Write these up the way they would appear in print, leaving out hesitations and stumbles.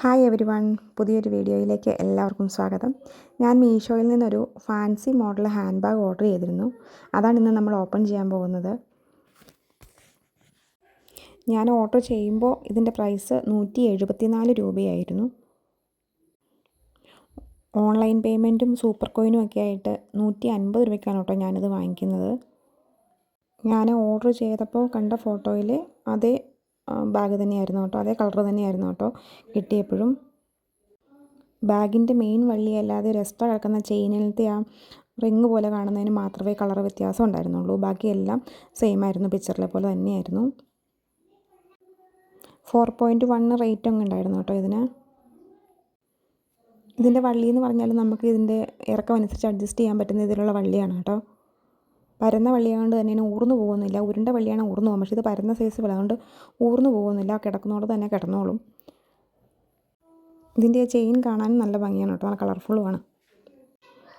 Hi everyone, പുതിയൊരു വീഡിയോയിലേക്ക് എല്ലാവർക്കും സ്വാഗതം. ഞാൻ മീഷോയിൽ നിന്നൊരു fancy model hand bag order ചെയ്തിരുന്നു. അതാണ് ഇന്ന് നമ്മൾ ഓപ്പൺ ചെയ്യാൻ പോകുന്നത്. ഞാൻ ഓർഡർ ചെയ്യുമ്പോൾ ഇതിൻ്റെ പ്രൈസ് 174 രൂപയായിരുന്നു. ഓൺലൈൻ പേയ്മെൻറ്റും സൂപ്പർ കോയിനും ഒക്കെ ആയിട്ട് 150 രൂപയ്ക്കാണ് കേട്ടോ ഞാനിത് വാങ്ങിക്കുന്നത്. ഞാൻ ഓർഡർ ചെയ്തപ്പോൾ കണ്ട ഫോട്ടോയിൽ അതേ ബാഗ് തന്നെയായിരുന്നു കേട്ടോ, അതേ കളർ തന്നെയായിരുന്നു കേട്ടോ കിട്ടിയപ്പോഴും. ബാഗിൻ്റെ മെയിൻ വള്ളിയല്ലാതെ ഒരു എക്സ്ട്രാ കിടക്കുന്ന ചെയിനിലത്തെ ആ റിങ് പോലെ കാണുന്നതിന് മാത്രമേ കളർ വ്യത്യാസം ഉണ്ടായിരുന്നുള്ളൂ. ബാക്കിയെല്ലാം സെയിം ആയിരുന്നു, പിക്ചറിലെ പോലെ തന്നെയായിരുന്നു. 4.1 റേറ്റ് അങ്ങ് ഉണ്ടായിരുന്നു കേട്ടോ ഇതിന്. ഇതിൻ്റെ വള്ളി എന്ന് പറഞ്ഞാൽ നമുക്ക് ഇതിൻ്റെ ഇറക്കം അനുസരിച്ച് അഡ്ജസ്റ്റ് ചെയ്യാൻ പറ്റുന്ന ഇതിലുള്ള വള്ളിയാണ് കേട്ടോ. പരന്ന വള്ളിയായതുകൊണ്ട് തന്നെ ഊർന്നു പോകുന്നില്ല. ഉരുണ്ട വള്ളിയാണ് ഊർന്നു പോകും, പക്ഷേ ഇത് പരന്ന സൈസ് അതുകൊണ്ട് ഊർന്നു പോകുന്നില്ല, കിടക്കുന്നതോടെ തന്നെ കിടന്നോളും. ഇതിൻ്റെ ചെയിൻ കാണാനും നല്ല ഭംഗിയാണ് കേട്ടോ, നല്ല കളർഫുള്ളുമാണ്.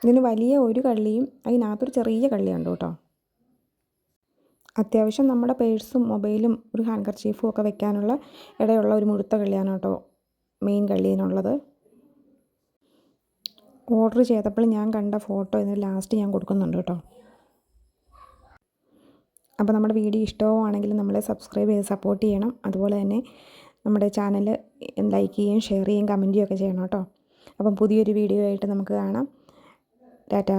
ഇതിന് വലിയ ഒരു കള്ളിയും അതിനകത്തൊരു ചെറിയ കള്ളിയുണ്ട് കേട്ടോ. അത്യാവശ്യം നമ്മുടെ പേഴ്സും മൊബൈലും ഒരു ഹാൻഡ് കർച്ചീഫും ഒക്കെ വെക്കാനുള്ള ഇടയുള്ള ഒരു മുഴുത്ത കള്ളിയാണ് കേട്ടോ മെയിൻ കള്ളിയിനുള്ളത്. ഓർഡർ ചെയ്തപ്പോൾ ഞാൻ കണ്ട ഫോട്ടോ ഇതിന് ലാസ്റ്റ് ഞാൻ കൊടുക്കുന്നുണ്ട് കേട്ടോ. അപ്പോൾ നമ്മുടെ വീഡിയോ ഇഷ്ടമാണെങ്കിൽ നമ്മളെ സബ്സ്ക്രൈബ് ചെയ്ത് സപ്പോർട്ട് ചെയ്യണം. അതുപോലെ തന്നെ നമ്മുടെ ചാനൽ ലൈക്ക് ചെയ്യുകയും ഷെയർ ചെയ്യുകയും കമൻറ്റ് ചെയ്യുകയൊക്കെ ചെയ്യണം കേട്ടോ. അപ്പം പുതിയൊരു വീഡിയോ ആയിട്ട് നമുക്ക് കാണാം. ടാറ്റാ.